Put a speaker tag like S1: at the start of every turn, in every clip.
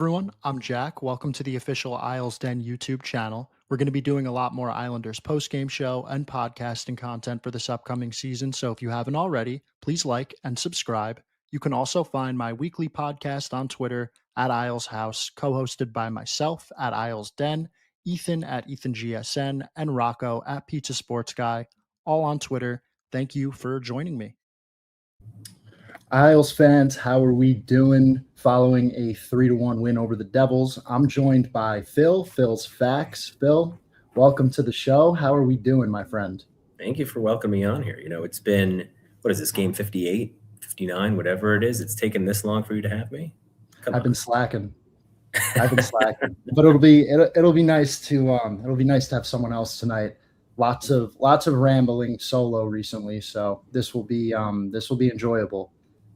S1: Everyone, I'm Jack. Welcome to the official IslesDen YouTube channel. We're going to be doing a lot more Islanders post-game show and podcasting content for this upcoming season. So if you haven't already, please like and subscribe. You can also find my weekly podcast on Twitter at Isles House, co-hosted by myself at IslesDen, Ethan at EthanGSN, and Rocco at Pizza Sports Guy, all on Twitter. Thank you for joining me.
S2: Isles fans, how are we doing following a 3-1 win over the Devils? I'm joined by Philz Factz. Phil, welcome to the show. How are we doing, my friend?
S3: Thank you for welcoming me on here. It's been, what is this, game 58, 59, whatever it is. It's taken this long for you to have me?
S2: I've been slacking. But it'll be nice to have someone else tonight. Lots of rambling solo recently, so this will be enjoyable.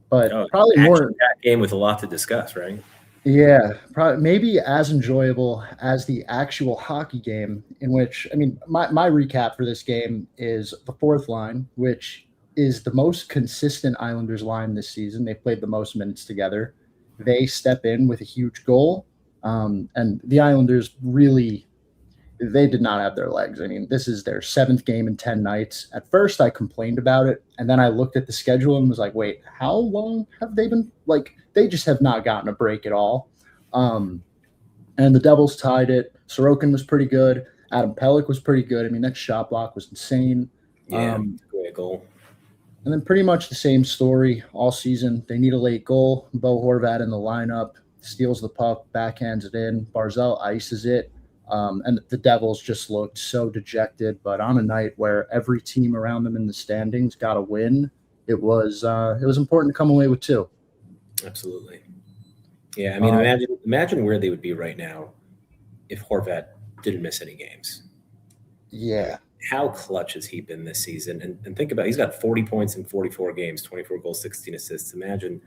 S2: But probably more
S3: that game with a lot to discuss, right?
S2: Yeah, probably maybe as enjoyable as the actual hockey game, in which, my recap for this game is the fourth line, which is the most consistent Islanders line this season. They played the most minutes together. They step in with a huge goal, and the Islanders really, they did not have their legs. This is their 7th game in 10 nights. At first, I complained about it, and then I looked at the schedule and was like, wait, how long have they been? They just have not gotten a break at all. And the Devils tied it. Sorokin was pretty good. Adam Pelech was pretty good. That shot block was insane.
S3: Yeah, great goal.
S2: And then pretty much the same story all season. They need a late goal. Bo Horvat in the lineup, steals the puck, backhands it in. Barzal ices it. And the Devils just looked so dejected. But on a night where every team around them in the standings got a win, it was important to come away with 2.
S3: Absolutely. Yeah, imagine where they would be right now if Horvat didn't miss any games.
S2: Yeah.
S3: How clutch has he been this season? And think about it, he's got 40 points in 44 games, 24 goals, 16 assists. Imagine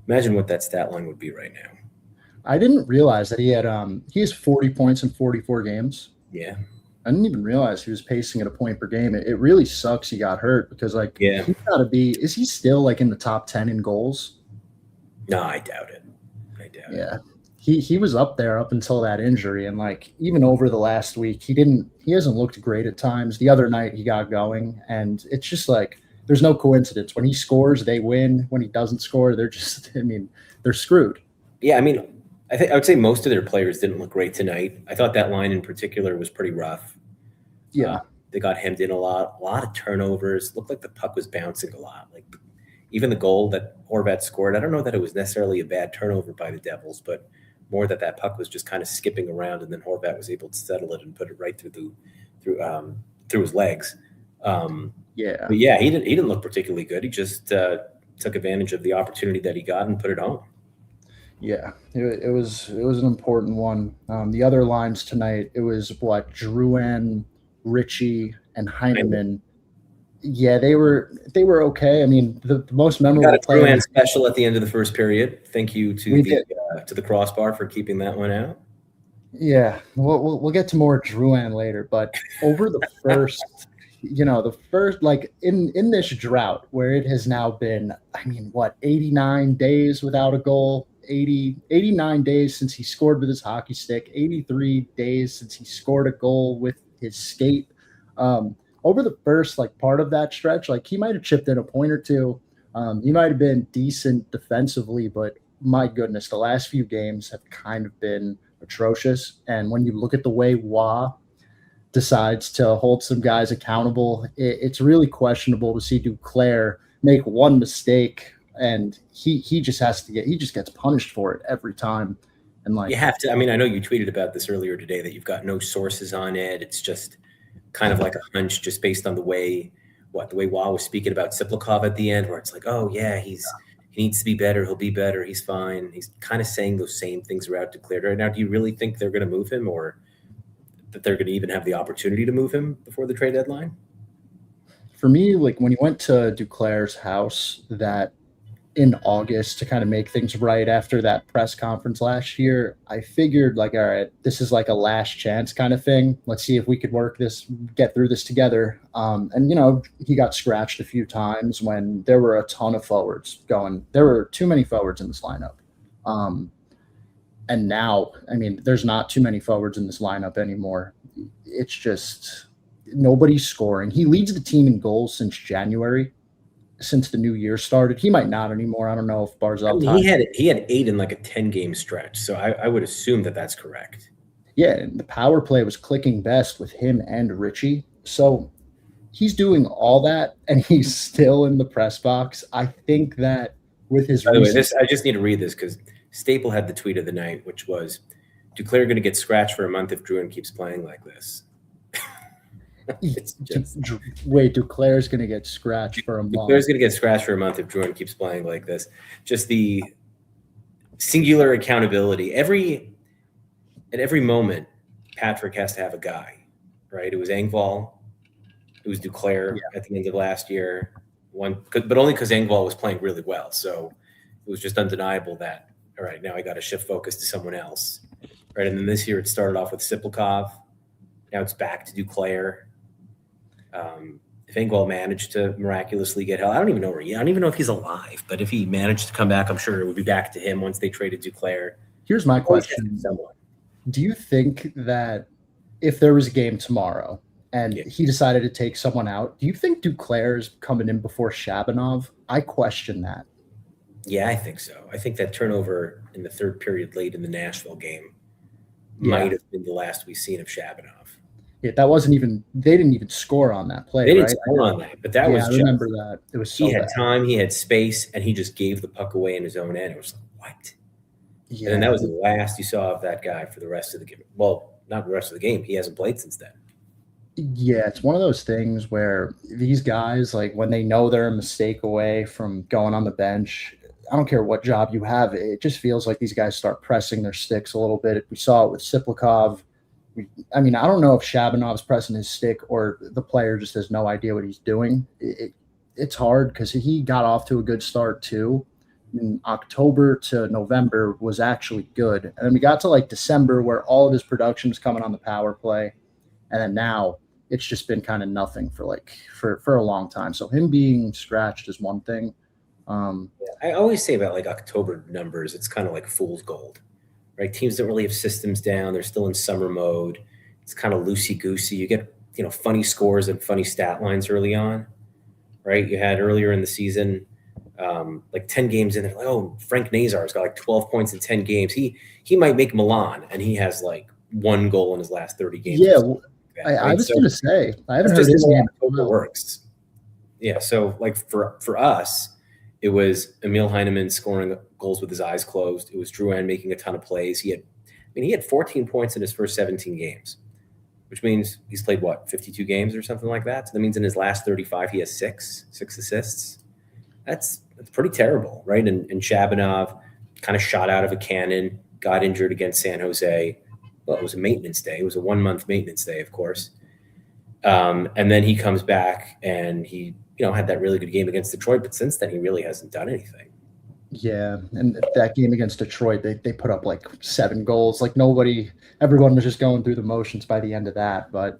S3: what that stat line would be right now.
S2: I didn't realize that he has 40 points in 44 games.
S3: Yeah.
S2: I didn't even realize he was pacing at a point per game. It really sucks he got hurt because he's got to be – is he still in the top 10 in goals?
S3: No, I doubt it.
S2: Yeah. He was up there up until that injury, and even over the last week, he hasn't looked great at times. The other night he got going, and it's just there's no coincidence. When he scores, they win. When he doesn't score, they're just they're screwed.
S3: Yeah, I would say most of their players didn't look great tonight. I thought that line in particular was pretty rough.
S2: Yeah.
S3: They got hemmed in a lot of turnovers. Looked like the puck was bouncing a lot. Even the goal that Horvat scored, I don't know that it was necessarily a bad turnover by the Devils, but more that puck was just kind of skipping around, and then Horvat was able to settle it and put it right through his legs. But yeah, he didn't look particularly good. He just took advantage of the opportunity that he got and put it home.
S2: Yeah, it was an important one. The other lines tonight, it was Drouin, Ritchie, and Heineman. Yeah, they were okay. The most memorable.
S3: Got a Drouin special at the end of the first period. Thank you to the crossbar for keeping that one out.
S2: Yeah, we'll get to more Drouin later, but over the first, in this drought where it has now been, 89 days without a goal. 89 days since he scored with his hockey stick, 83 days since he scored a goal with his skate. Over the first part of that stretch, he might have chipped in a point or two. He might have been decent defensively, but my goodness, the last few games have kind of been atrocious. And when you look at the way Wah decides to hold some guys accountable, it's really questionable to see Duclair make one mistake. And he just gets punished for it every time. And
S3: you have to. I know you tweeted about this earlier today that you've got no sources on it. It's just kind of like a hunch, just based on the way Wah was speaking about Siplikov at the end, where it's oh yeah, he needs to be better. He'll be better. He's fine. He's kind of saying those same things throughout Duclair right now. Do you really think they're going to move him, or that they're going to even have the opportunity to move him before the trade deadline?
S2: For me, when he went to Duclair's house in August to kind of make things right after that press conference last year, I figured all right, this is a last chance kind of thing. Let's see if we could get through this together. And he got scratched a few times when there were a ton of forwards going. There were too many forwards in this lineup. And now, I mean, there's not too many forwards in this lineup anymore. It's just nobody's scoring. He leads the team in goals since January, since the new year started. He might not anymore. I don't know if Barzal.
S3: I mean, he had 8 in like a 10-game stretch, so I would assume that that's correct.
S2: Yeah, and the power play was clicking best with him and Richie. So he's doing all that, and he's still in the press box. I think that with his.
S3: By the way, I just need to read this because Staple had the tweet of the night, which was, Duclair going to get scratched for a month if Druin keeps playing like this.
S2: It's just, wait, Duclair's going to get scratched for a month.
S3: Duclair's going to get scratched for a month if Druin keeps playing like this. Just the singular accountability. At every moment, Patrick has to have a guy, right? It was Engvall. It was Duclair at the end of last year. But only because Engvall was playing really well. So it was just undeniable that, all right, now I got to shift focus to someone else. Right. And then this year it started off with Siplikov. Now it's back to Duclair. If Engvall managed to miraculously get help, I don't even know if he's alive, but if he managed to come back, I'm sure it would be back to him once they traded Duclair.
S2: Here's my question. Do you think that if there was a game tomorrow and he decided to take someone out, do you think Duclair is coming in before Shabanov? I question that.
S3: Yeah, I think so. I think that turnover in the third period late in the Nashville game might have been the last we've seen of Shabanov.
S2: Yeah, that wasn't even – they didn't even score on that play,
S3: They didn't score on that, but that was
S2: I remember that. It was so
S3: he had
S2: bad.
S3: time, he had space, and he just gave the puck away in his own end. It was like, what?
S2: Yeah.
S3: And then that was the last you saw of that guy for the rest of the game. Well, not the rest of the game. He hasn't played since then.
S2: Yeah, it's one of those things where these guys, like when they know they're a mistake away from going on the bench, I don't care what job you have, it just feels like these guys start pressing their sticks a little bit. We saw it with Siplikov. I mean, I don't know if Shabanov's pressing his stick or the player just has no idea what he's doing. It's hard because he got off to a good start too. In October to November was actually good. And then we got to like December where all of his production was coming on the power play. And then now it's just been kind of nothing for a long time. So him being scratched is one thing.
S3: I always say about like October numbers, it's kind of like fool's gold, right? Teams don't really have systems down. They're still in summer mode. It's kind of loosey-goosey. You get, funny scores and funny stat lines early on, right? You had earlier in the season, like 10 games in, like, oh, Frank Nazar's got like 12 points in 10 games. He might make Milan, and he has like 1 goal in his last 30 games.
S2: Yeah, I was going to say, I haven't heard his name.
S3: Works. Yeah, so like for us, it was Emil Heineman scoring goals with his eyes closed. It was Drouin making a ton of plays. He had 14 points in his first 17 games, which means he's played, 52 games or something like that? So that means in his last 35, he has six assists. That's pretty terrible, right? And Shabanov kind of shot out of a cannon, got injured against San Jose. Well, it was a maintenance day. It was a 1-month maintenance day, of course. And then he comes back and he had that really good game against Detroit, but since then he really hasn't done anything.
S2: Yeah, and that game against Detroit, they put up like 7 goals. Like everyone was just going through the motions by the end of that. But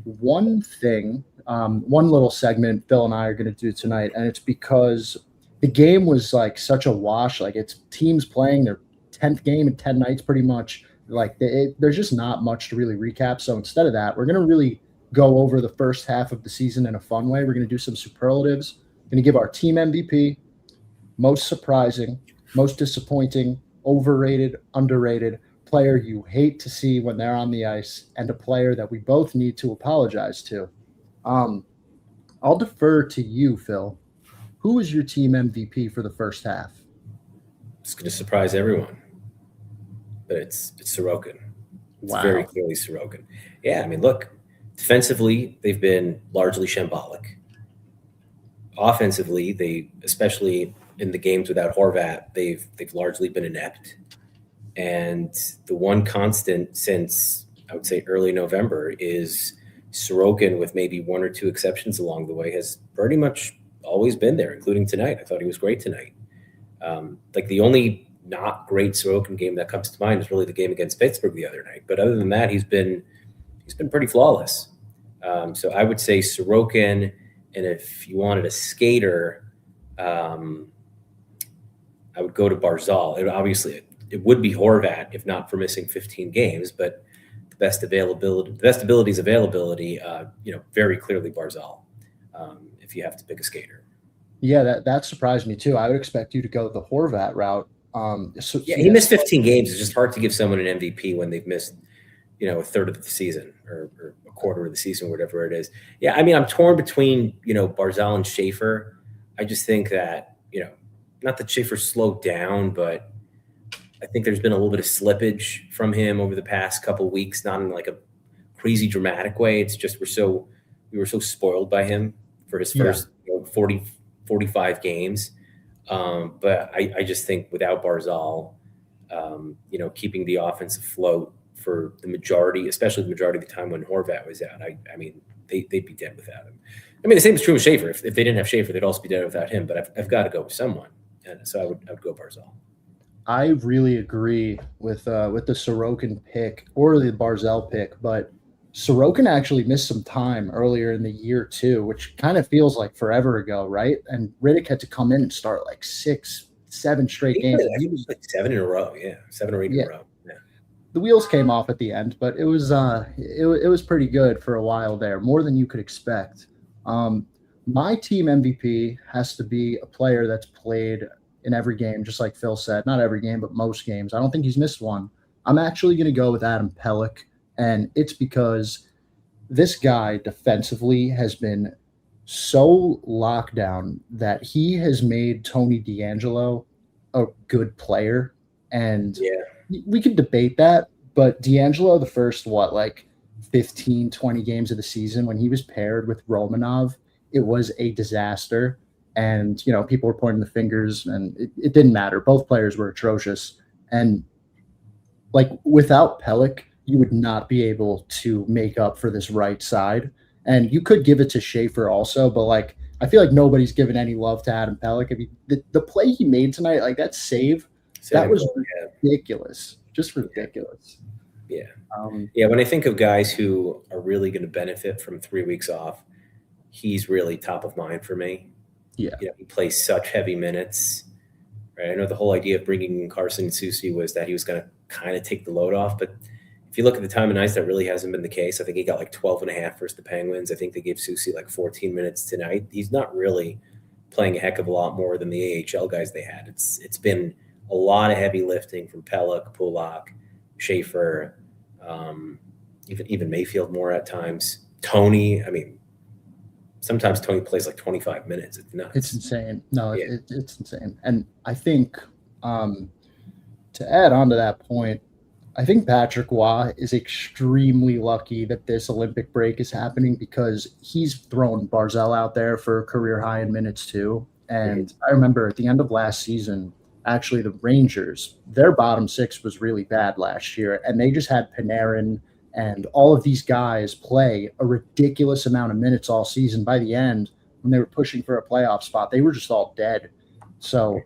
S2: one thing, one little segment Phil and I are going to do tonight, and it's because the game was like such a wash. Like it's teams playing their 10th game in 10 nights pretty much. Like there's just not much to really recap. So instead of that, we're going to really go over the first half of the season in a fun way. We're going to do some superlatives. We're going to give our team MVP, most surprising, most disappointing, overrated, underrated, player you hate to see when they're on the ice, and a player that we both need to apologize to. I'll defer to you, Phil. Who is your team MVP for the first half?
S3: It's going to surprise everyone, but it's Sorokin. It's very clearly Sorokin. Yeah, I mean, look, defensively, they've been largely shambolic. Offensively, especially in the games without Horvat, they've largely been inept. And the one constant since, I would say, early November is Sorokin, with maybe 1 or 2 exceptions along the way, has pretty much always been there, including tonight. I thought he was great tonight. Like the only not great Sorokin game that comes to mind is really the game against Pittsburgh the other night. But other than that, he's been pretty flawless. So I would say Sorokin, and if you wanted a skater, I would go to Barzal. Obviously, it would be Horvat if not for missing 15 games, but the best ability is availability. Very clearly Barzal. If you have to pick a skater.
S2: Yeah, that surprised me too. I would expect you to go the Horvat route.
S3: He missed 15 games. It's just hard to give someone an MVP when they've missed, a third of the season or a quarter of the season, whatever it is. Yeah, I mean, I'm torn between, Barzal and Schaefer. I just think that, not that Schaefer slowed down, but I think there's been a little bit of slippage from him over the past couple of weeks, not in like a crazy dramatic way. It's just we were so spoiled by him for his first 45 games. But I just think without Barzal, keeping the offense afloat for the majority, especially the majority of the time when Horvat was out, I mean, they'd be dead without him. I mean, the same is true with Schaefer. If they didn't have Schaefer, they'd also be dead without him. But I've got to go with someone, and so I would go Barzal.
S2: I really agree with the Sorokin pick or the Barzal pick, but Sorokin actually missed some time earlier in the year too, which kind of feels like forever ago, right? And Riddick had to come in and start like 6-7 straight games.
S3: He was like 7 in a row, 7 or 8 in a row. Yeah.
S2: The wheels came off at the end, but it was pretty good for a while there, more than you could expect. My team MVP has to be a player that's played in every game, just like Phil said. Not every game, but most games. I don't think he's missed one. I'm actually going to go with Adam Pelech. And it's because this guy defensively has been so locked down that he has made Tony DeAngelo a good player. And we could debate that, but DeAngelo, the first, 15, 20 games of the season when he was paired with Romanov, it was a disaster. And, people were pointing the fingers and it didn't matter. Both players were atrocious. And without Pelech, you would not be able to make up for this right side. And you could give it to Schaefer also, but I feel like nobody's given any love to Adam Pelech. I mean, the play he made tonight, that save, that was ridiculous. Just ridiculous.
S3: Yeah. When I think of guys who are really going to benefit from 3 weeks off, he's really top of mind for me.
S2: Yeah.
S3: He plays such heavy minutes. Right? I know the whole idea of bringing in Carson Soucy was that he was going to kind of take the load off, but if you look at the time of night, that really hasn't been the case. I think he got 12 and a half versus the Penguins. I think they gave Soucy 14 minutes tonight. He's not really playing a heck of a lot more than the AHL guys they had. It's been a lot of heavy lifting from Pelech, Pulock, Schaefer, even Mayfield more at times. Tony, I mean, sometimes Tony plays 25 minutes. It's nuts.
S2: It's insane. No, it's insane. And I think to add on to that point, I think Patrick Waugh is extremely lucky that this Olympic break is happening because he's thrown Barzal out there for a career high in minutes too. And I remember at the end of last season, actually the Rangers, their bottom six was really bad last year. And they just had Panarin and all of these guys play a ridiculous amount of minutes all season. By the end, when they were pushing for a playoff spot, they were just all dead. So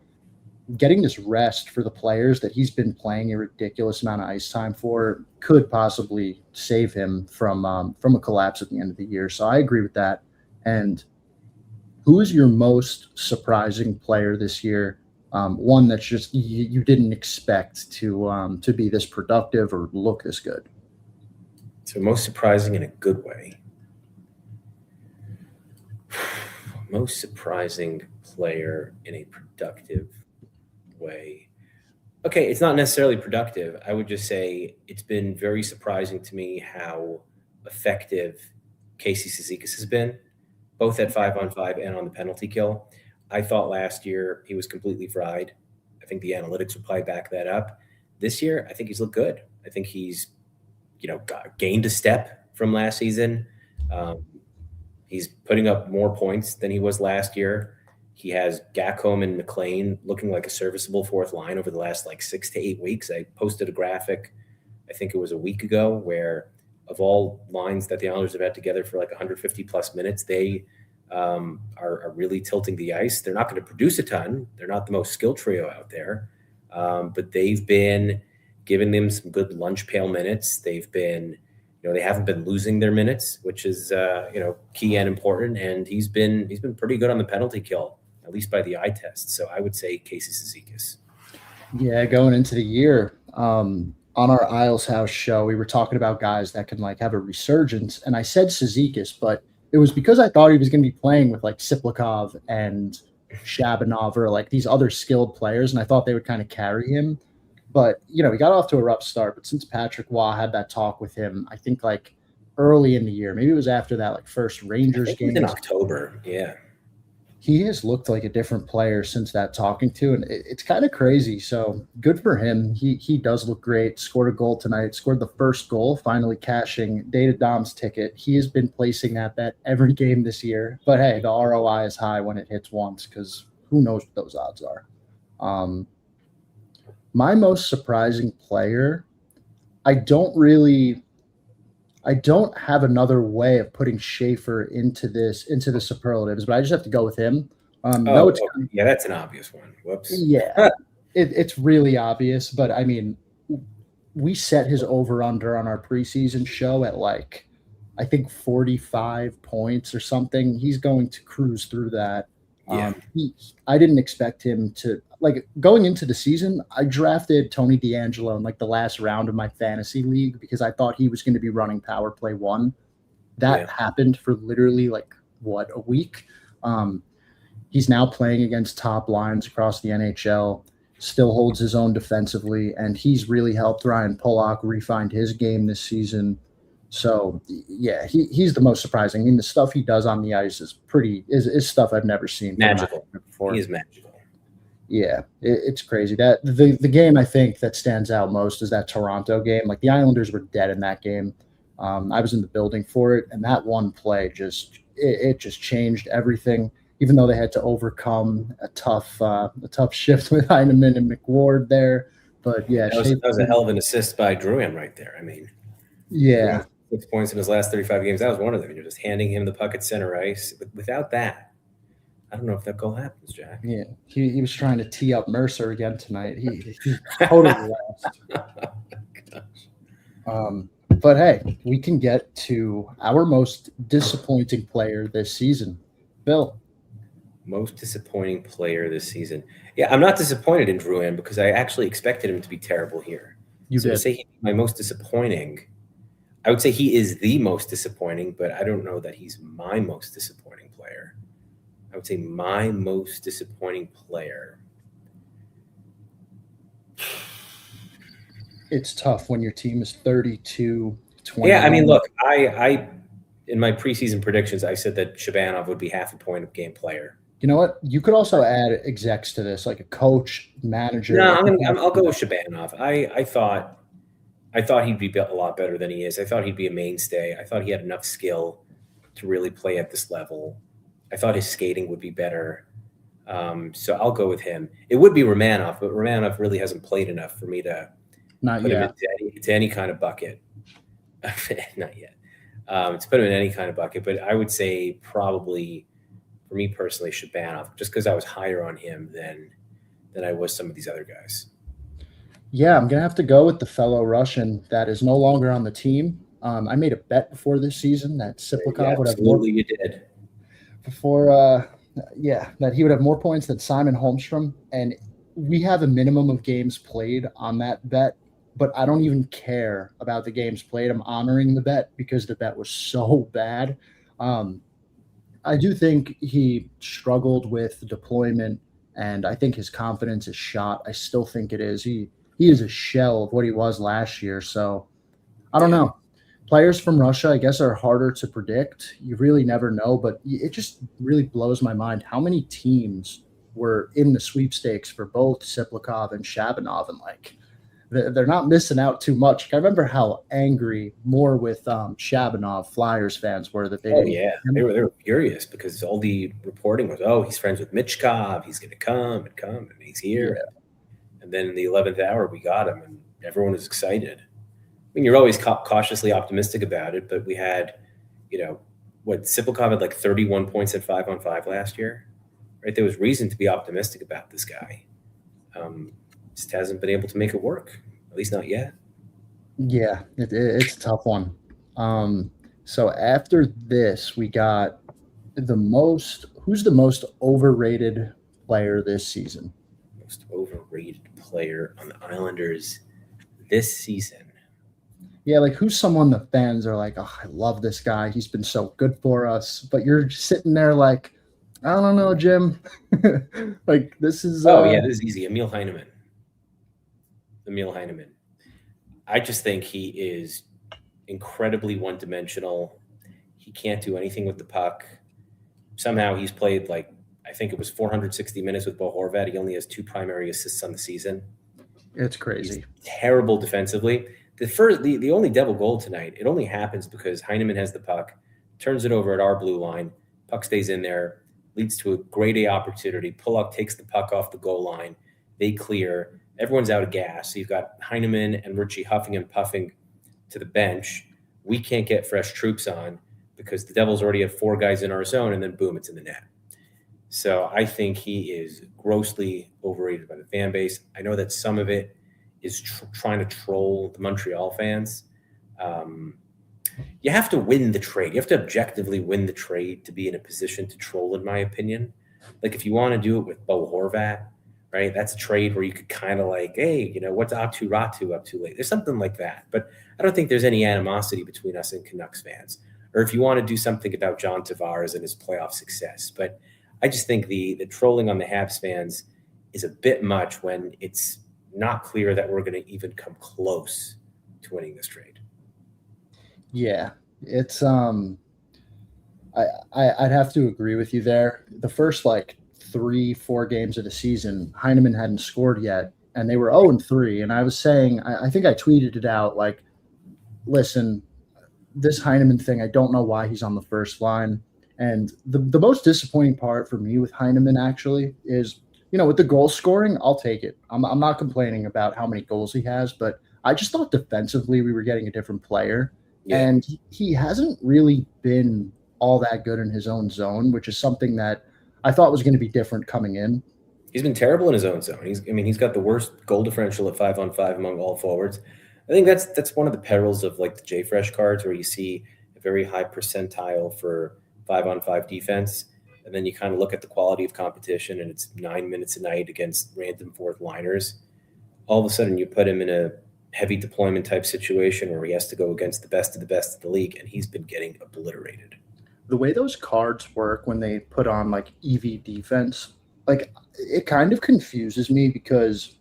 S2: getting this rest for the players that he's been playing a ridiculous amount of ice time for could possibly save him from a collapse at the end of the year. So I agree with that. And who is your most surprising player this year? One that's just you didn't expect to be this productive or look this good.
S3: So most surprising in a good way. Most surprising player in a productive way. Okay, it's not necessarily productive. I would just say it's been very surprising to me how effective Casey Cizikas has been, both at 5-on-5 and on the penalty kill. I thought last year he was completely fried. I think the analytics would probably back that up. This year, I think he's looked good. I think he's, gained a step from last season. He's putting up more points than he was last year. He has Gacom and McLean looking like a serviceable fourth line over the last 6 to 8 weeks. I posted a graphic, I think it was a week ago, where of all lines that the Islanders have had together for 150 plus minutes, they are really tilting the ice. They're not going to produce a ton. They're not the most skilled trio out there, but they've been giving them some good lunch pail minutes. They've been, they haven't been losing their minutes, which is key and important. And he's been pretty good on the penalty kill, at least by the eye test. So I would say Casey Cizikas.
S2: Yeah, going into the year, on our Isles House show, we were talking about guys that can like have a resurgence, and I said Cizikas, but it was because I thought he was going to be playing with like Siplikov and Shabanov or like these other skilled players, and I thought they would kind of carry him. But he got off to a rough start. But since Patrick Waugh had that talk with him, I think like early in the year, maybe it was after that like first
S3: I
S2: Rangers
S3: think it was
S2: game.
S3: in October. Yeah.
S2: He has looked like a different player since that talking to, and it's kind of crazy. So good for him. He does look great. Scored a goal tonight. Scored the first goal, finally cashing Data Dom's ticket. He has been placing that bet every game this year. But hey, the ROI is high when it hits once because who knows what those odds are. My most surprising player, I don't have another way of putting Schaefer into the superlatives, but I just have to go with him.
S3: Yeah, that's an obvious one. Whoops.
S2: Yeah, it's really obvious, but I mean, we set his over/under on our preseason show at like, I think 45 points or something. He's going to cruise through that.
S3: Yeah.
S2: I didn't expect him to like going into the season. I drafted Tony DeAngelo in like the last round of my fantasy league because I thought he was going to be running power play one. That happened for literally like a week. He's now playing against top lines across the NHL, still holds his own defensively, and he's really helped Ryan Pollock refine his game this season. So yeah, he's the most surprising. I mean, the stuff he does on the ice is stuff I've never seen
S3: Magical
S2: before.
S3: He is magical.
S2: Yeah, it's crazy. That the game I think that stands out most is that Toronto game. Like the Islanders were dead in that game. I was in the building for it, and that one play just changed everything. Even though they had to overcome a tough shift with Heineman and McWard there, but yeah,
S3: that was a hell of an assist by Drouin right there. I mean,
S2: yeah.
S3: 6 points in his last 35 games. That was one of them. You're just handing him the puck at center ice. Without that, I don't know if that goal happens, Jack.
S2: Yeah, he was trying to tee up Mercer again tonight. He totally lost. But hey, we can get to our most disappointing player this season, Bill.
S3: Most disappointing player this season. Yeah, I'm not disappointed in Drouin because I actually expected him to be terrible here. To say he's my most disappointing, I would say he is the most disappointing, but I don't know that he's my most disappointing player. I would say my most disappointing player.
S2: It's tough when your team is 32-20.
S3: Yeah, I mean, look, I in my preseason predictions, I said that Shabanov would be half a point of game player.
S2: You know what? You could also add execs to this, like a coach, manager.
S3: No, I'll go with Shabanov. I thought he'd be a lot better than he is. I thought he'd be a mainstay. I thought he had enough skill to really play at this level. I thought his skating would be better. So I'll go with him. It would be Romanov, but Romanov really hasn't played enough for me to put him into any kind of bucket. Not yet. To put him in any kind of bucket. But I would say probably, for me personally, Shabanov, just because I was higher on him than I was some of these other guys.
S2: Yeah, I'm going to have to go with the fellow Russian that is no longer on the team. I made a bet before this season that Siplikov would have more.
S3: Absolutely, you did.
S2: That he would have more points than Simon Holmstrom. And we have a minimum of games played on that bet, but I don't even care about the games played. I'm honoring the bet because the bet was so bad. I do think he struggled with deployment, and I think his confidence is shot. I still think it is. He is a shell of what he was last year. So I don't know. Players from Russia, I guess, are harder to predict. You really never know, but it just really blows my mind how many teams were in the sweepstakes for both Siplikov and Shabanov, and like they're not missing out too much. I remember how angry more with Shabanov Flyers fans were that they didn't.
S3: Yeah, they were furious because all the reporting was, he's friends with Michkov, he's going to come, and he's here. Yeah. And then in the 11th hour, we got him, and everyone was excited. I mean, you're always cautiously optimistic about it, but we had, Siplikov had like 31 points at 5-on-5 last year, right? There was reason to be optimistic about this guy. Just hasn't been able to make it work, at least not yet.
S2: Yeah, it's a tough one. So after this, we got who's the most overrated player this season?
S3: Most overrated player on the Islanders this season.
S2: Yeah, like who's someone the fans are like, oh, I love this guy. He's been so good for us. But you're sitting there like, I don't know, Jim. Like this is
S3: this is easy. Emil Heineman. I just think he is incredibly one-dimensional. He can't do anything with the puck. Somehow he's played I think it was 460 minutes with Bo Horvat. He only has 2 primary assists on the season.
S2: It's crazy.
S3: He's terrible defensively. The only Devil goal tonight, it only happens because Heineman has the puck, turns it over at our blue line, puck stays in there, leads to a grade A opportunity. Pulock takes the puck off the goal line. They clear. Everyone's out of gas. So you've got Heineman and Richie huffing and puffing to the bench. We can't get fresh troops on because the Devils already have 4 guys in our zone, and then boom, it's in the net. So I think he is grossly overrated by the fan base. I know that some of it is trying to troll the Montreal fans. You have to win the trade. You have to objectively win the trade to be in a position to troll, in my opinion. Like if you want to do it with Bo Horvat, right? That's a trade where you could kind of hey, what's Atu Ratu up to late? There's something like that. But I don't think there's any animosity between us and Canucks fans. Or if you want to do something about John Tavares and his playoff success. But I just think the trolling on the Habs fans is a bit much when it's not clear that we're going to even come close to winning this trade.
S2: Yeah, it's I'd have to agree with you there. The first 3-4 games of the season, Heineman hadn't scored yet, and they were 0-3. And I was saying, I think I tweeted it out listen, this Heineman thing, I don't know why he's on the first line. And the most disappointing part for me with Heineman actually is, with the goal scoring, I'll take it. I'm not complaining about how many goals he has, but I just thought defensively we were getting a different player. Yeah. And he hasn't really been all that good in his own zone, which is something that I thought was going to be different coming in.
S3: He's been terrible in his own zone. He's got the worst goal differential at 5-on-5 among all forwards. I think that's one of the perils of the J-Fresh cards where you see a very high percentile for 5-on-5 defense. And then you kind of look at the quality of competition and it's 9 minutes a night against random fourth liners. All of a sudden you put him in a heavy deployment type situation where he has to go against the best of the league, and he's been getting obliterated.
S2: The way those cards work when they put on EV defense, it kind of confuses me because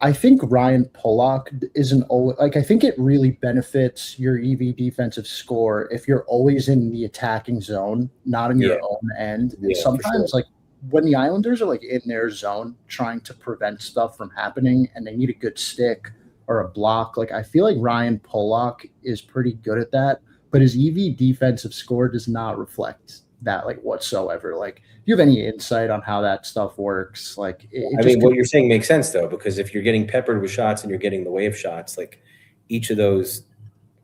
S2: I think Ryan Pulock isn't always I think it really benefits your EV defensive score if you're always in the attacking zone, not in your own end. And sometimes when the Islanders are in their zone trying to prevent stuff from happening and they need a good stick or a block, I feel like Ryan Pulock is pretty good at that, but his EV defensive score does not reflect that whatsoever. Do you have any insight on how that stuff works? What
S3: you're saying makes sense though, because if you're getting peppered with shots and you're getting the wave shots, each of those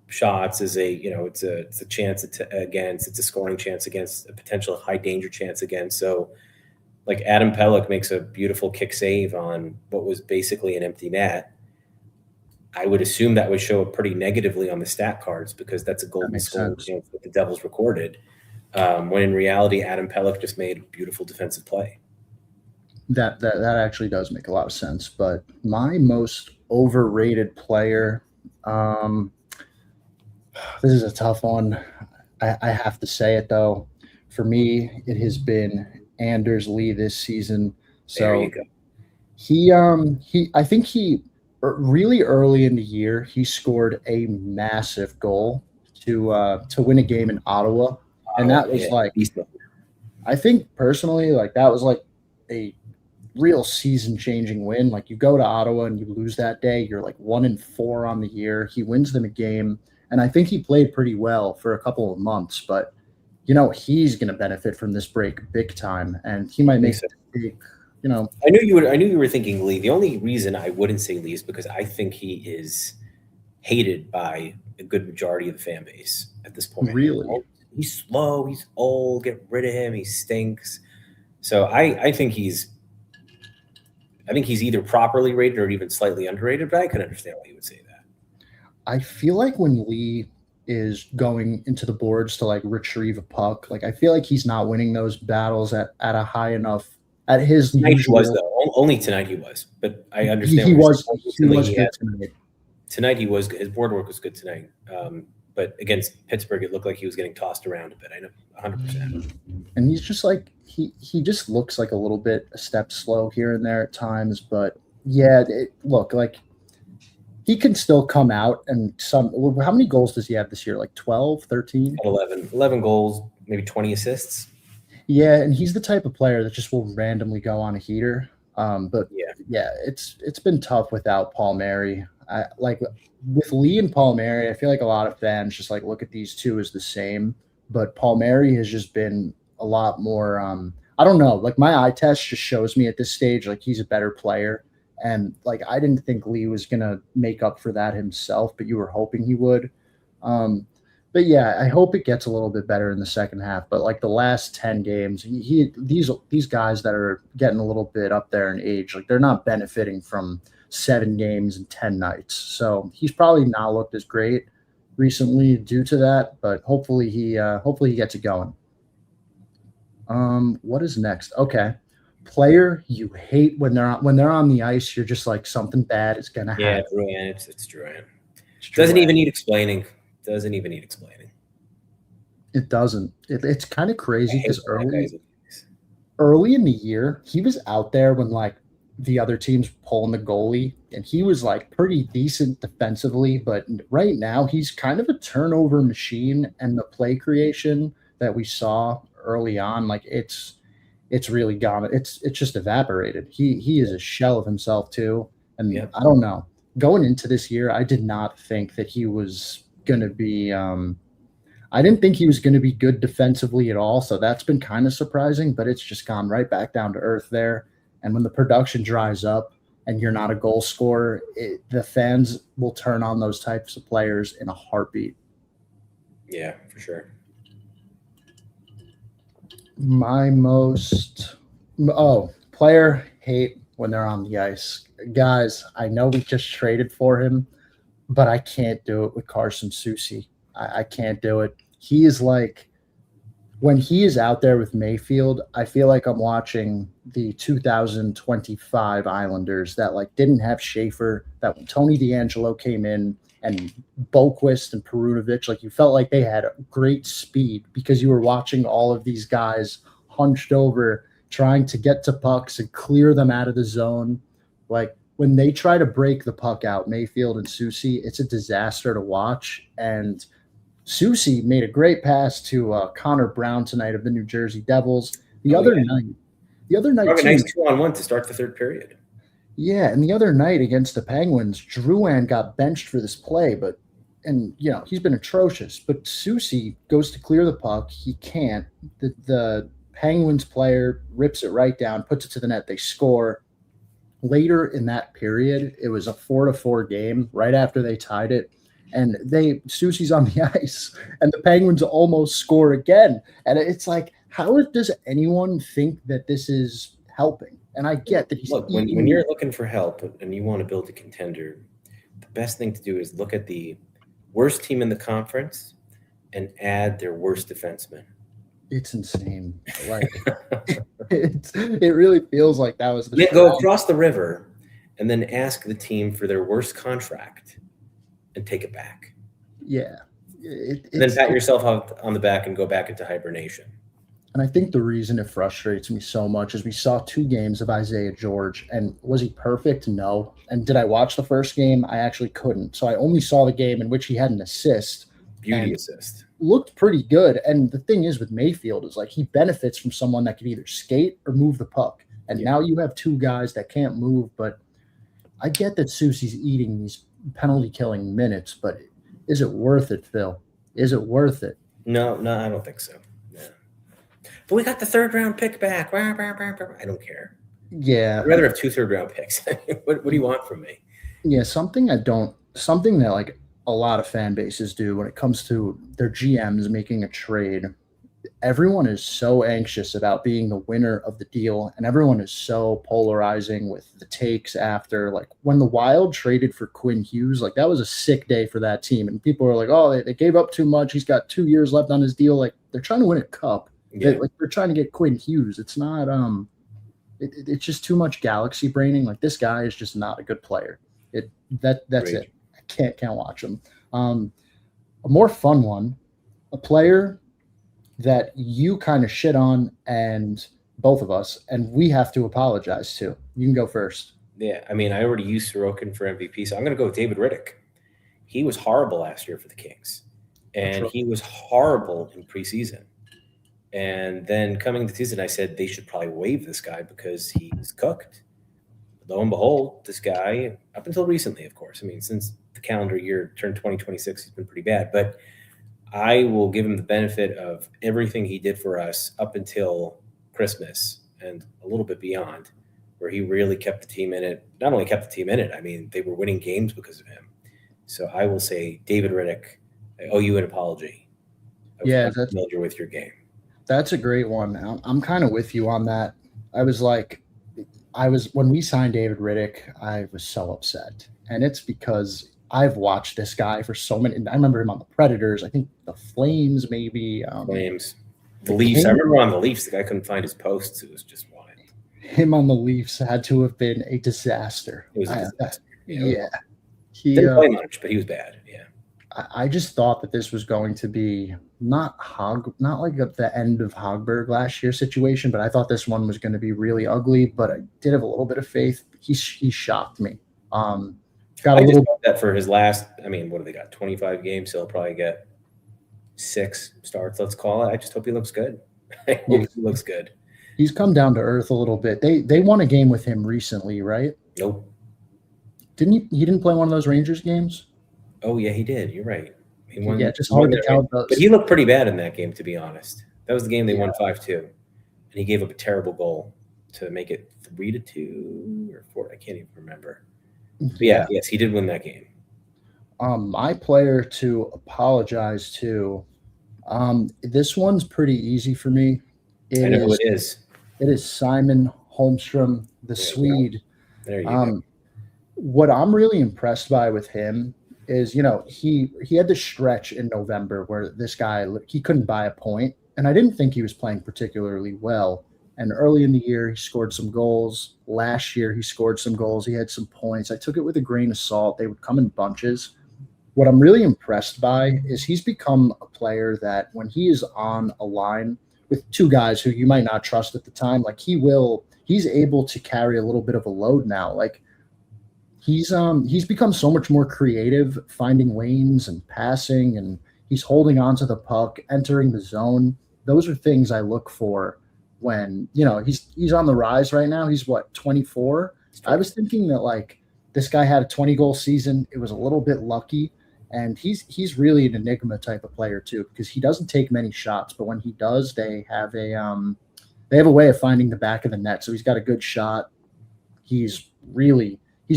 S3: shots is it's a chance against, it's a scoring chance against, a potential high danger chance against. So Adam Pelech makes a beautiful kick save on what was basically an empty net. I would assume that would show up pretty negatively on the stat cards because that's a golden scoring chance that the Devils recorded. When in reality, Adam Pelech just made a beautiful defensive play.
S2: That actually does make a lot of sense. But my most overrated player, this is a tough one. I have to say it though. For me, it has been Anders Lee this season. So
S3: there you go.
S2: I think he really early in the year he scored a massive goal to win a game in Ottawa. And that was I think personally, that was a real season-changing win. You go to Ottawa and you lose that day, you're 1-4 on the year. He wins them a game, and I think he played pretty well for a couple of months. But he's going to benefit from this break big time, and he might make a big.
S3: I knew you were thinking Lee. The only reason I wouldn't say Lee is because I think he is hated by a good majority of the fan base at this point.
S2: Really.
S3: He's slow. He's old. Get rid of him. He stinks. So I think he's either properly rated or even slightly underrated. But I can understand why you would say that.
S2: I feel like when Lee is going into the boards to retrieve a puck, I feel like he's not winning those battles at a high enough at his
S3: Tonight he was
S2: usual.
S3: though. Only tonight he was. But I
S2: He
S3: understand
S2: was good tonight.
S3: Tonight he was good. His board work was good tonight. But against Pittsburgh, it looked like he was getting tossed around a bit. I know, 100%.
S2: And he's just like he just looks like a little bit a step slow here and there at times. But yeah, look, like he can still come out and how many goals does he have this year? Like 12, 13?
S3: 11 goals, maybe 20 assists.
S2: Yeah, and he's the type of player that just will randomly go on a heater. But yeah, it's been tough without Palmieri. Like with Lee and Palmieri, I feel like a lot of fans just like look at these two as the same. But Palmieri has just been a lot more. I don't know. Like my eye test just shows me at this stage like he's a better player. And like I didn't think Lee was gonna make up for that himself, but you were hoping he would. But yeah, I hope it gets a little bit better in the second half. But like the last 10 games, these guys that are getting a little bit up there in age, like they're not benefiting from 7 games and 10 nights. So he's probably not looked as great recently due to that. But hopefully he gets it going. What is next? Okay. Player you hate when they're on the ice, you're just like something bad is gonna happen.
S3: Yeah, Drouin, it's Drouin. Doesn't even need explaining.
S2: It doesn't. It's kind of crazy because early in the year, he was out there when like the other team's pulling the goalie, and he was like pretty decent defensively. But right now, he's kind of a turnover machine, and the play creation that we saw early on, like it's really gone. It's just evaporated. He is a shell of himself too. And I don't know. Going into this year, I did not think that he was going to be I didn't think he was going to be good defensively at all. So that's been kind of surprising, but it's just gone right back down to earth there. And when the production dries up and you're not a goal scorer, the fans will turn on those types of players in a heartbeat.
S3: Yeah, for sure.
S2: My player hate when they're on the ice. Guys, I know we just traded for him, but I can't do it with Carson Soucy. I can't do it. He is like, when he is out there with Mayfield, I feel like I'm watching the 2025 Islanders that like didn't have Schaefer, that when Tony DeAngelo came in and Boquist and Perunovic, like you felt like they had great speed because you were watching all of these guys hunched over trying to get to pucks and clear them out of the zone. Like when they try to break the puck out, Mayfield and Soucy, it's a disaster to watch. And Soucy made a great pass to Connor Brown tonight of the New Jersey Devils. The other night,
S3: a nice 2-on-1 to start the third period.
S2: Yeah, and the other night against the Penguins, Drouin got benched for this play, and he's been atrocious. But Soucy goes to clear the puck, he can't. The Penguins player rips it right down, puts it to the net. They score. Later in that period, it was a 4-4 game. Right after they tied it, and Soucy's on the ice, and the Penguins almost score again. And it's like, how does anyone think that this is helping? And I get that he's
S3: when you're looking for help and you want to build a contender, the best thing to do is look at the worst team in the conference and add their worst defenseman.
S2: It's insane. Like it really feels like that was the
S3: then go across the river and then ask the team for their worst contract and take it back.
S2: Yeah.
S3: And then pat yourself on the back and go back into hibernation.
S2: And I think the reason it frustrates me so much is we saw 2 games of Isaiah George, and was he perfect? No. And did I watch the first game? I actually couldn't. So I only saw the game in which he had an assist.
S3: Beauty assist.
S2: Looked pretty good. And the thing is with Mayfield is like he benefits from someone that can either skate or move the puck. And now you have 2 guys that can't move, but I get that Soucy's eating these penalty killing minutes, but is it worth it, Phil? Is it worth it?
S3: No, I don't think so. But we got the 3rd round pick back. I don't care.
S2: Yeah.
S3: I'd rather have 2 3rd round picks. What do you want from me?
S2: Yeah, something that like a lot of fan bases do when it comes to their GMs making a trade. Everyone is so anxious about being the winner of the deal, and everyone is so polarizing with the takes after. Like when the Wild traded for Quinn Hughes, like that was a sick day for that team. And people are like, oh, they gave up too much. He's got 2 years left on his deal. Like they're trying to win a cup. Yeah. They're trying to get Quinn Hughes. It's not It's just too much galaxy braining. Like, this guy is just not a good player. That's
S3: Great.
S2: it. I can't watch him. A more fun one, a player that you kind of shit on, and both of us, and we have to apologize to. You can go first.
S3: Yeah, I mean, I already used Sorokin for MVP, so I'm going to go with David Riddick. He was horrible last year for the Kings, and he was horrible in preseason. And then coming to the season, I said they should probably waive this guy because he's cooked. Lo and behold, this guy, up until recently, of course, I mean, since the calendar year turned 2026, he's been pretty bad. But I will give him the benefit of everything he did for us up until Christmas and a little bit beyond, where he really kept the team in it. Not only kept the team in it, I mean, they were winning games because of him. So I will say, David Riddick, I owe you an apology.
S2: Yeah,
S3: that's familiar with your game.
S2: That's a great one. I'm kind of with you on that. When we signed David Riddick, I was so upset. And it's because I've watched this guy for so many. I remember him on the Predators. I think the Flames, maybe.
S3: Flames. The Leafs. I remember on the Leafs, the guy couldn't find his posts. It was just wild.
S2: Him on the Leafs had to have been a disaster.
S3: It was a disaster.
S2: Yeah.
S3: He didn't play much, but he was bad. Yeah.
S2: I just thought that this was going to be not like at the end of Hogberg last year situation, but I thought this one was going to be really ugly. But I did have a little bit of faith. He shocked me. Got a little
S3: bit that for his last. I mean, what do they got? 25 games. So he'll probably get 6 starts. Let's call it. I just hope he looks good. I hope he looks good.
S2: He's come down to earth a little bit. They won a game with him recently, right?
S3: Nope.
S2: Didn't he? He didn't play one of those Rangers games.
S3: Oh yeah, he did. You're right. He won.
S2: Yeah, just hard to count those.
S3: But he looked pretty bad in that game, to be honest. That was the game they won 5-2, and he gave up a terrible goal to make it 3-2 or 4. I can't even remember. But yes, he did win that game.
S2: My player to apologize to. This one's pretty easy for me.
S3: I know who it is.
S2: It is Simon Holmstrom, the Swede.
S3: There you go.
S2: What I'm really impressed by with him is, he had this stretch in November where this guy, he couldn't buy a point, and I didn't think he was playing particularly well. And early in the year, he scored some goals. Last year, he scored some goals. He had some points. I took it with a grain of salt. They would come in bunches. What I'm really impressed by is he's become a player that when he is on a line with 2 guys who you might not trust at the time, like he's able to carry a little bit of a load now. Like, he's become so much more creative, finding lanes and passing, and he's holding on to the puck, entering the zone. Those are things I look for when, he's on the rise right now. He's 24? I was thinking that, like, this guy had a 20-goal season. It was a little bit lucky, and he's really an enigma type of player too, because he doesn't take many shots, but when he does, they have a way of finding the back of the net. So he's got a good shot. He's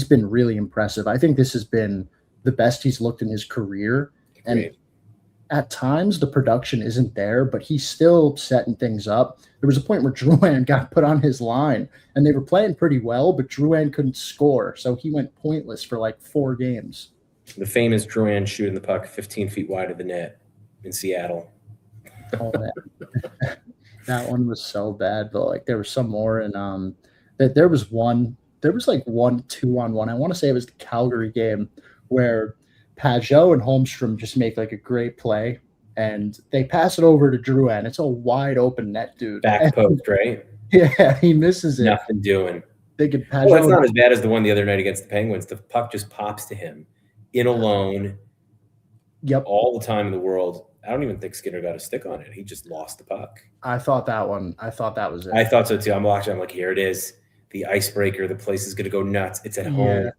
S2: been really impressive. I think this has been the best he's looked in his career. And at times the production isn't there, but he's still setting things up. There was a point where Drouin got put on his line and they were playing pretty well, but Drouin couldn't score. So he went pointless for like 4 games.
S3: The famous Drouin shooting the puck 15 feet wide of the net in Seattle.
S2: Oh, man. That one was so bad, but like there was some more. And there was like 1 2-on-1. I want to say it was the Calgary game where Pajot and Holmstrom just make like a great play and they pass it over to Drouin. It's a wide open net, dude.
S3: Back post, right?
S2: Yeah, he misses it.
S3: Nothing doing.
S2: They could
S3: Well, it's not as bad as the one the other night against the Penguins. The puck just pops to him in alone.
S2: Yep.
S3: All the time in the world. I don't even think Skinner got a stick on it. He just lost the puck.
S2: I thought that was it.
S3: I thought so too. I'm watching. I'm like, here it is. The icebreaker. The place is going to go nuts. It's at home.
S2: Yeah.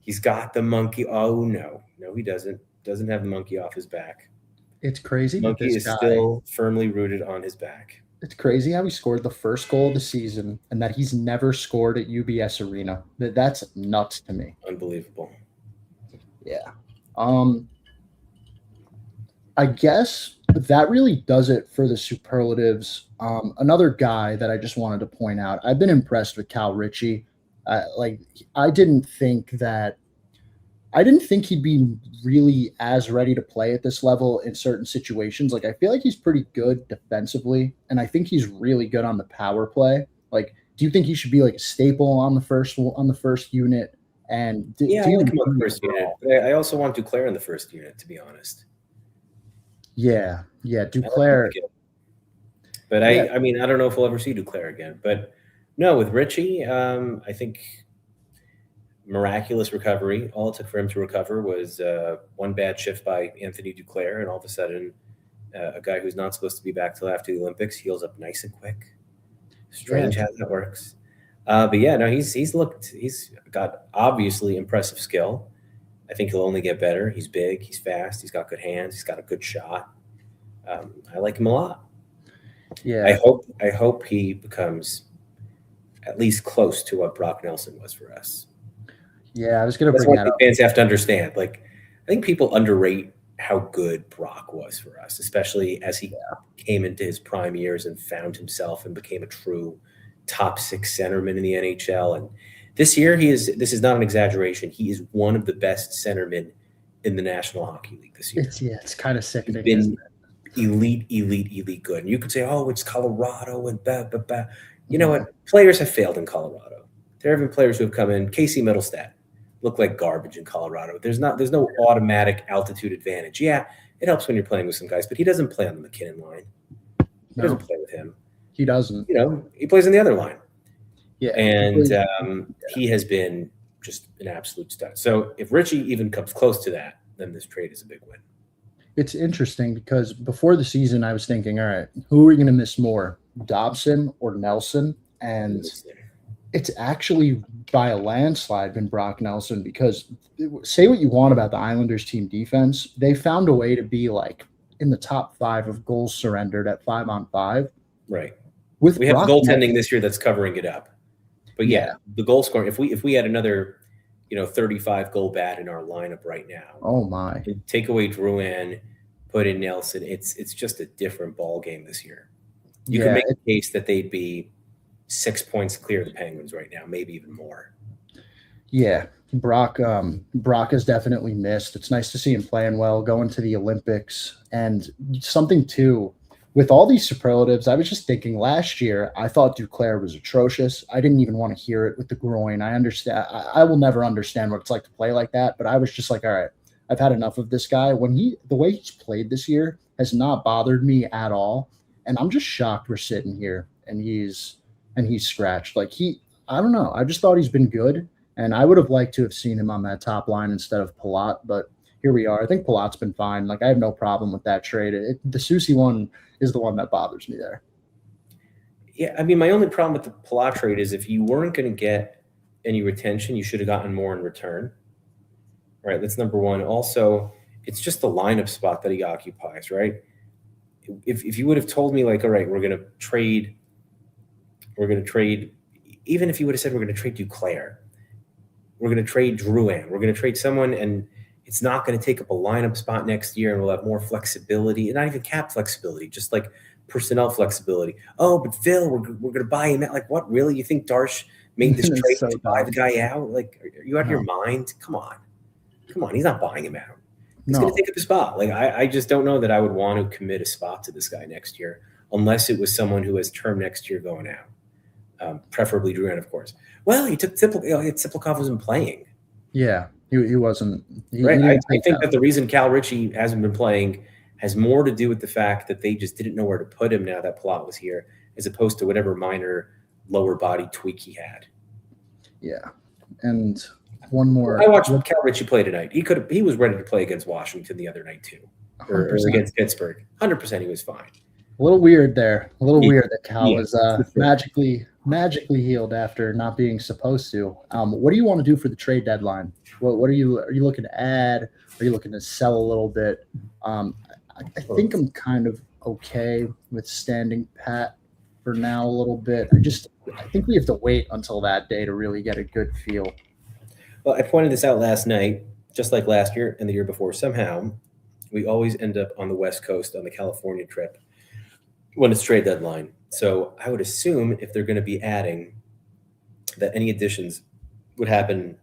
S3: He's got the monkey. Oh, no. No, he doesn't. Doesn't have the monkey off his back.
S2: It's crazy.
S3: Monkey is still firmly rooted on his back.
S2: It's crazy how he scored the first goal of the season and that he's never scored at UBS Arena. That's nuts to me.
S3: Unbelievable.
S2: Yeah. I guess that really does it for the superlatives. Another guy that I just wanted to point out, I've been impressed with Cal Ritchie. I didn't think he'd be really as ready to play at this level in certain situations. Like, I feel like he's pretty good defensively, and I think he's really good on the power play. Like, Do you think he should be like a staple on the first unit? And
S3: I like him on the first unit.
S2: overall?
S3: But I also want Duclair in the first unit, to be honest.
S2: Yeah,
S3: I like
S2: Duclair.
S3: him. But I mean, I don't know if we'll ever see Duclair again. But no, with Richie, I think miraculous recovery. All it took for him to recover was one bad shift by Anthony Duclair, and all of a sudden, a guy who's not supposed to be back till after the Olympics heals up nice and quick. Strange how that works. But yeah, no, he's got obviously impressive skill. I think he'll only get better. He's big, he's fast, he's got good hands, he's got a good shot. I like him a lot.
S2: Yeah,
S3: I hope he becomes at least close to what Brock Nelson was for us.
S2: yeah, I was going to
S3: That's
S2: bring
S3: what
S2: that up.
S3: fans have to understand. Like, I think people underrate how good Brock was for us, especially as he came into his prime years and found himself and became a true top 6 centerman in the NHL. And this year, this is not an exaggeration. He is one of the best centermen in the National Hockey League this year.
S2: It's kind of sickening.
S3: He's been elite good. And you could say, oh, it's Colorado and blah, blah, blah. You know what? Players have failed in Colorado. There have been players who have come in. Casey Middlestat looked like garbage in Colorado. There's no automatic altitude advantage. Yeah, it helps when you're playing with some guys, but he doesn't play on the McKinnon line. He doesn't play with him.
S2: He doesn't.
S3: He plays on the other line.
S2: Yeah,
S3: And he has been just an absolute stud. So if Richie even comes close to that, then this trade is a big win.
S2: It's interesting because before the season, I was thinking, all right, who are we going to miss more, Dobson or Nelson? And it's actually by a landslide been Brock Nelson, because say what you want about the Islanders team defense, they found a way to be like in the top 5 of goals surrendered at 5-on-5.
S3: Right.
S2: We
S3: have goaltending this year that's covering it up. But yeah, the goal scoring, if we had another 35 goal bat in our lineup right now.
S2: Oh my!
S3: Take away Drouin, put in Nelson. It's just a different ball game this year. You can make a case that they'd be 6 points clear of the Penguins right now, maybe even more.
S2: Yeah, Brock has definitely missed. It's nice to see him playing well, going to the Olympics, and something too. With all these superlatives, I was just thinking last year, I thought Duclair was atrocious. I didn't even want to hear it with the groin. I understand. I will never understand what it's like to play like that, but I was just like, all right, I've had enough of this guy. The way he's played this year has not bothered me at all. And I'm just shocked we're sitting here and he's scratched. Like I don't know. I just thought he's been good. And I would have liked to have seen him on that top line instead of Palat, but here we are. I think Palat's been fine. Like, I have no problem with that trade. The Soucy one is the one that bothers me there.
S3: Yeah, I mean, my only problem with the Palat trade is if you weren't going to get any retention, you should have gotten more in return. Right, that's number one. Also, it's just the lineup spot that he occupies, right? If you would have told me, like, all right, we're going to trade, even if you would have said we're going to trade Duclair, we're going to trade Drouin, we're going to trade someone, and it's not going to take up a lineup spot next year, and we'll have more flexibility, and not even cap flexibility, just like personnel flexibility. Oh, but Phil, we're going to buy him out. Like, what, really? You think Darsh made this trade to buy the guy out? Like, are you out of your mind? Come on. He's not buying him out. He's going to take up a spot. Like, I just don't know that I would want to commit a spot to this guy next year, unless it was someone who has term next year going out. Preferably Drouin, of course. Well, he took Tsiplikov wasn't playing.
S2: Yeah, he wasn't.
S3: Right. I think that the reason Cal Ritchie hasn't been playing has more to do with the fact that they just didn't know where to put him now that Palat was here, as opposed to whatever minor lower body tweak he had.
S2: Yeah. And one more.
S3: I watched Cal Ritchie play tonight. He was ready to play against Washington the other night too, or against Pittsburgh. 100% he was fine.
S2: A little weird there. A little weird that Cal was magically healed after not being supposed to. What do you want to do for the trade deadline? What are you looking to add? Are you looking to sell a little bit? I think I'm kind of okay with standing pat for now a little bit. I think we have to wait until that day to really get a good feel.
S3: Well, I pointed this out last night, just like last year and the year before. Somehow, we always end up on the West Coast on the California trip when it's trade deadline. So I would assume if they're going to be adding, that any additions would happen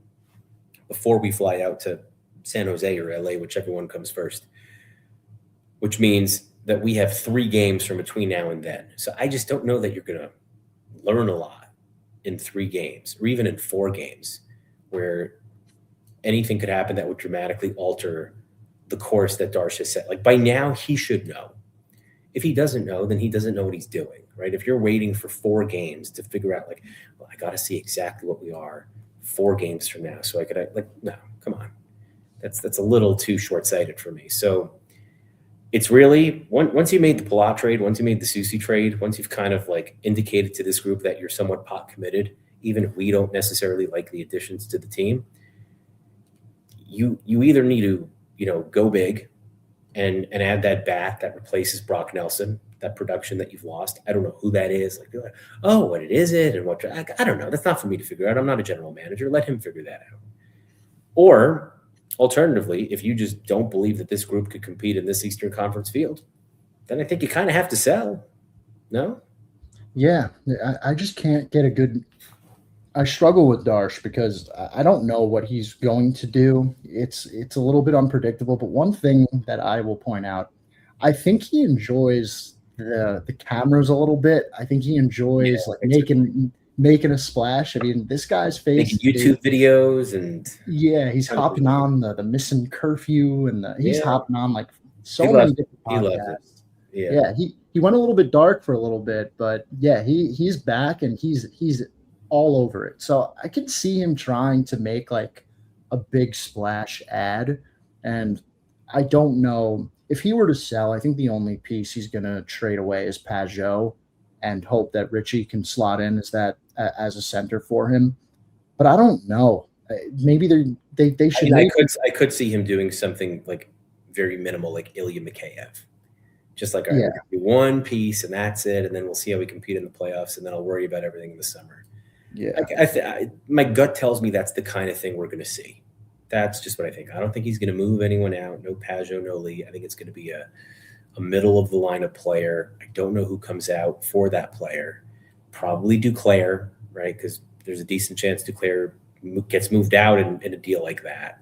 S3: before we fly out to San Jose or LA, whichever one comes first, which means that we have 3 games from between now and then. So I just don't know that you're going to learn a lot in 3 games or even in 4 games where anything could happen that would dramatically alter the course that Darsh has set. Like by now he should know. If he doesn't know, then he doesn't know what he's doing, right? If you're waiting for 4 games to figure out like, well, I got to see exactly what we are 4 games from now. So I could no, come on. That's a little too short-sighted for me. So it's really once you made the Palat trade, once you made the Susi trade, once you've kind of like indicated to this group that you're somewhat pot committed, even if we don't necessarily like the additions to the team, you either need to, go big and add that bat that replaces Brock Nelson, that production that you've lost. I don't know who that is. Like, oh, what it is it? And what, I don't know. That's not for me to figure out. I'm not a general manager. Let him figure that out. Or alternatively, if you just don't believe that this group could compete in this Eastern Conference field, then I think you kind of have to sell. No?
S2: Yeah. I just can't get I struggle with Darsh because I don't know what he's going to do. It's a little bit unpredictable, but one thing that I will point out, I think he enjoys the cameras a little bit. I think he enjoys making a splash. I mean, this guy's face,
S3: making YouTube videos, and
S2: he's hopping on the missing curfew, and he's hopping on like so many different podcasts. He went a little bit dark for a little bit, but he's back and he's all over it. So I can see him trying to make like a big splash ad, and I don't know if he were to sell. I think the only piece he's going to trade away is Pajot and hope that Richie can slot in as a center for him. But I don't know. Maybe they should.
S3: I could see him doing something like very minimal, like Ilya Mikheyev. Just like, do one piece and that's it, and then we'll see how we compete in the playoffs, and then I'll worry about everything in the summer.
S2: Yeah,
S3: my gut tells me that's the kind of thing we're going to see. That's just what I think. I don't think he's going to move anyone out. No Pajot, no Lee. I think it's going to be a middle of the lineup player. I don't know who comes out for that player. Probably Duclair, right? Because there's a decent chance Duclair gets moved out in a deal like that.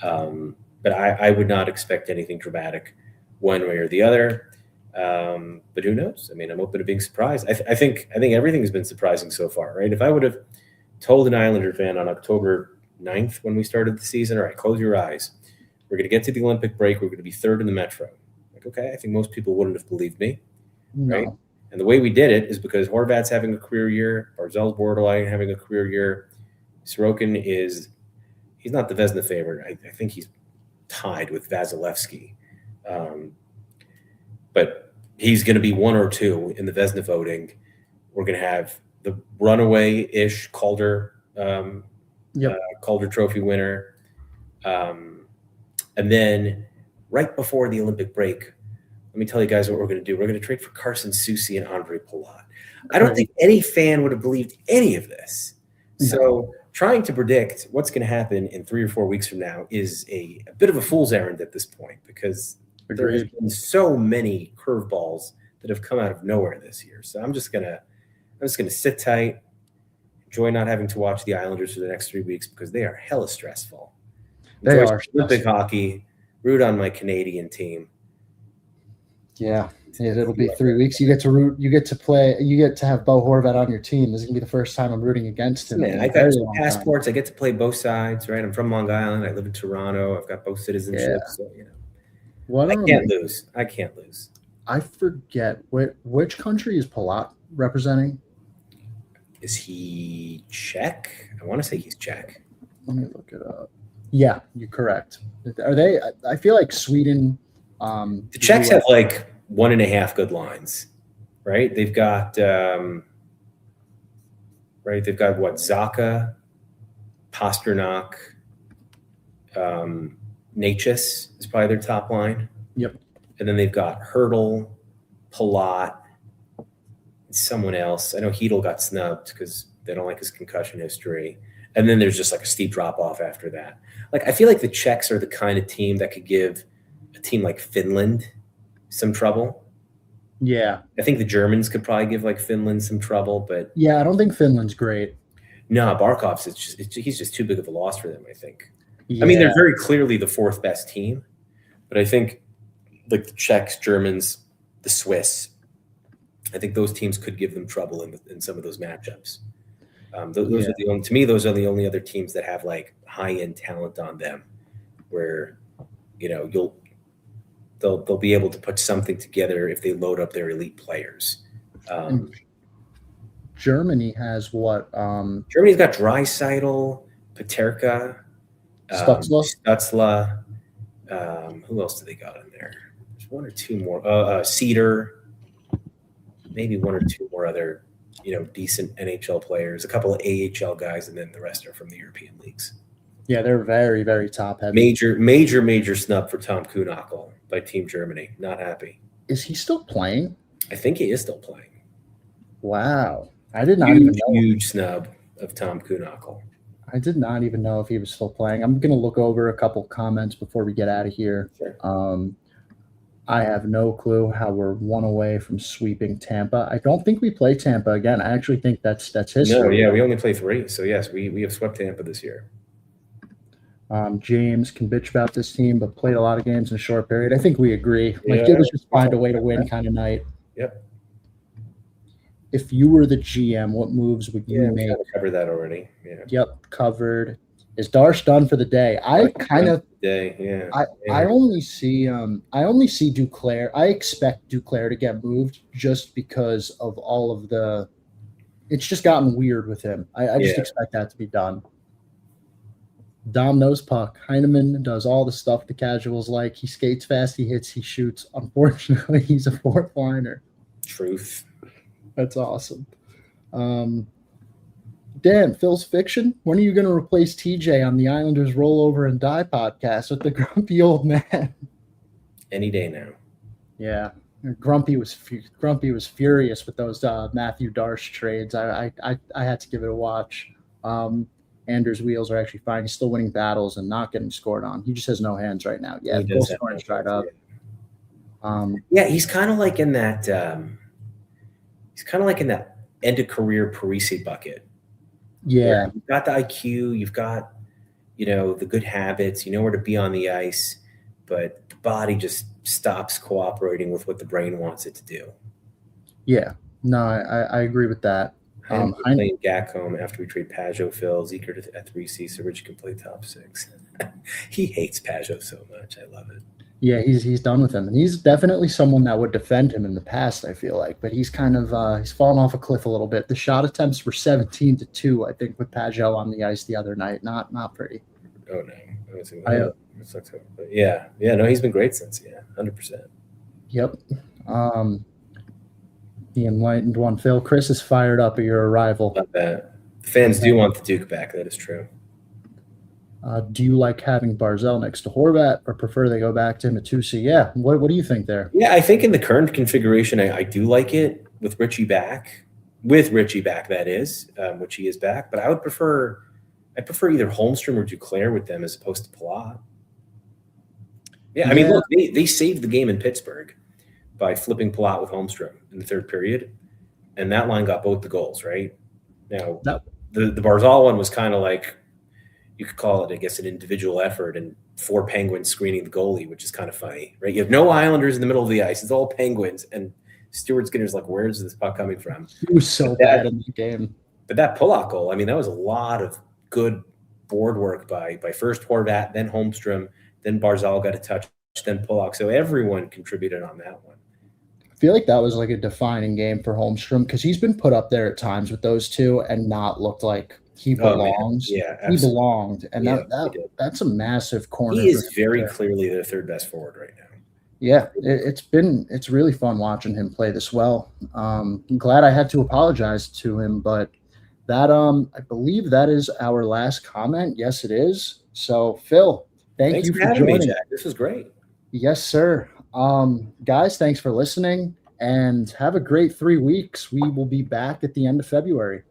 S3: But I would not expect anything dramatic one way or the other. But who knows? I mean, I'm open to being surprised. I think everything has been surprising so far, right? If I would have told an Islander fan on October 9th when we started the season, all right, close your eyes. We're going to get to the Olympic break. We're going to be 3rd in the Metro. Like, okay, I think most people wouldn't have believed me, right?
S2: No.
S3: And the way we did it is because Horvat's having a career year, Barzal's borderline having a career year. Sorokin he's not the Vezina favorite. I think he's tied with Vasilevsky. But he's going to be 1 or 2 in the Vezina voting. We're going to have the runaway-ish Calder Trophy winner. And then right before the Olympic break, let me tell you guys what we're going to do. We're going to trade for Carson Soucy and Andre Palat. I don't think any fan would have believed any of this. No. So trying to predict what's going to happen in 3 or 4 weeks from now is a bit of a fool's errand at this point, because there have been so many curveballs that have come out of nowhere this year. So I'm just gonna sit tight, enjoy not having to watch the Islanders for the next 3 weeks because they are hella stressful.
S2: They are
S3: Olympic hockey. Root on my Canadian team.
S2: Yeah, it'll be 3 weeks. You get to root. You get to play. You get to have Bo Horvat on your team. This is gonna be the first time I'm rooting against him.
S3: Man, I got 2 passports. I get to play both sides. Right, I'm from Long Island. I live in Toronto. I've got both citizenships. Yeah. So I can't lose. I forget which country is Palat representing. Is he Czech? I want to say he's Czech.
S2: Let me look it up. Yeah, you're correct. Are they? I feel like Sweden.
S3: The Czechs have like 1.5 good lines, right? They've got They've got what? Zaka, Pasternak, Natchez is probably their top line.
S2: Yep.
S3: And then they've got Hurdle, Palat, someone else. I know Hedl got snubbed because they don't like his concussion history. And then there's just like a steep drop off after that. Like, I feel like the Czechs are the kind of team that could give a team like Finland some trouble.
S2: Yeah.
S3: I think the Germans could probably give like Finland some trouble, but
S2: yeah, I don't think Finland's great.
S3: No, Barkov's he's just too big of a loss for them, I think.
S2: Yeah.
S3: I mean, they're very clearly the 4th best team, but I think like the Czechs, Germans, the Swiss, I think those teams could give them trouble in some of those matchups. Those are the only, to me, those are the only other teams that have like high-end talent on them, where they'll be able to put something together if they load up their elite players.
S2: Germany has what?
S3: Germany's got Dreisaitl, Paterka, Stutzla. Who else do they got in there? There's one or two more. Cedar, maybe one or two more other, decent NHL players. A couple of AHL guys, and then the rest are from the European leagues.
S2: Yeah, they're very, very top heavy.
S3: Major snub for Tom Kuhnhackl by Team Germany. Not happy.
S2: Is he still playing?
S3: I think he is still playing.
S2: Wow. I did not even know.
S3: Huge snub of Tom Kuhnhackl.
S2: I did not even know if he was still playing. I'm going to look over a couple comments before we get out of here.
S3: Sure.
S2: I have no clue how we're one away from sweeping Tampa. I don't think we play Tampa again. I actually think that's history.
S3: No, yeah, we only play 3. So, yes, we have swept Tampa this year.
S2: James can bitch about this team, but played a lot of games in a short period. I think we agree. It was just find a way to win kind of night.
S3: Yep.
S2: If you were the GM, what moves would you make?
S3: We covered that already. Yeah.
S2: Yep, covered. Is Darsh done for the day? I only see Duclair. I expect Duclair to get moved just because of all of the. It's just gotten weird with him. I just expect that to be done. Dom knows puck. Heineman does all the stuff the casuals like. He skates fast. He hits. He shoots. Unfortunately, he's a fourth liner.
S3: Truth.
S2: That's awesome. Dan, Phil's Fiction. When are you going to replace TJ on the Islanders Rollover and Die podcast with the grumpy old man?
S3: Any day now.
S2: Yeah, Grumpy was furious with those Matthew Darsh trades. I had to give it a watch. Anders' wheels are actually fine. He's still winning battles and not getting scored on. He just has no hands right now. Yeah, goal scoring's dried up.
S3: He's kind of like in that. He's kind of like in that end of career Parisi bucket.
S2: Yeah,
S3: you've got the IQ, you've got the good habits, you know where to be on the ice, but the body just stops cooperating with what the brain wants it to do.
S2: Yeah, no, I agree with that.
S3: I'm playing Gacom after we trade Pajot, Philz, Eaker at 3C, so Rich can play top 6. He hates Pajot so much. I love it.
S2: Yeah, he's done with him, and he's definitely someone that would defend him in the past, I feel like. But he's kind of he's fallen off a cliff a little bit. The shot attempts were 17-2, I think, with Pajot on the ice the other night. Not pretty.
S3: Oh no, no, he's been great since. 100%.
S2: Yep. The enlightened one, Phil. Chris is fired up at your arrival.
S3: Not bad. The fans do want the Duke back. That is true.
S2: Do you like having Barzal next to Horvat, or prefer they go back to Matusi? Yeah. What do you think there?
S3: Yeah, I think in the current configuration, I do like it with Richie back. With Richie back, that is, which he is back. But I prefer either Holmstrom or Duclair with them as opposed to Palat. Yeah, I mean, look, they saved the game in Pittsburgh by flipping Palat with Holmstrom in the third period, and that line got both the goals, right? Now, the Barzal one was kind of like, you could call it, I guess, an individual effort and 4 Penguins screening the goalie, which is kind of funny, right? You have no Islanders in the middle of the ice. It's all Penguins, and Stuart Skinner's like, where's this puck coming from?
S2: He was so bad in the game.
S3: But that Pulock goal, I mean, that was a lot of good board work by first Horvat, then Holmstrom, then Barzal got a touch, then Pulock. So everyone contributed on that one.
S2: I feel like that was like a defining game for Holmstrom because he's been put up there at times with those two and not looked like he belongs.
S3: He
S2: belonged, and that's a massive corner.
S3: He is very clearly their third best forward right now.
S2: Yeah, it's really fun watching him play this well. I'm glad I had to apologize to him, but that I believe that is our last comment. Yes, it is. So Phil, thanks for
S3: having
S2: joining
S3: me, Jack. This was great.
S2: Yes, sir. Guys, thanks for listening, and have a great 3 weeks. We will be back at the end of February.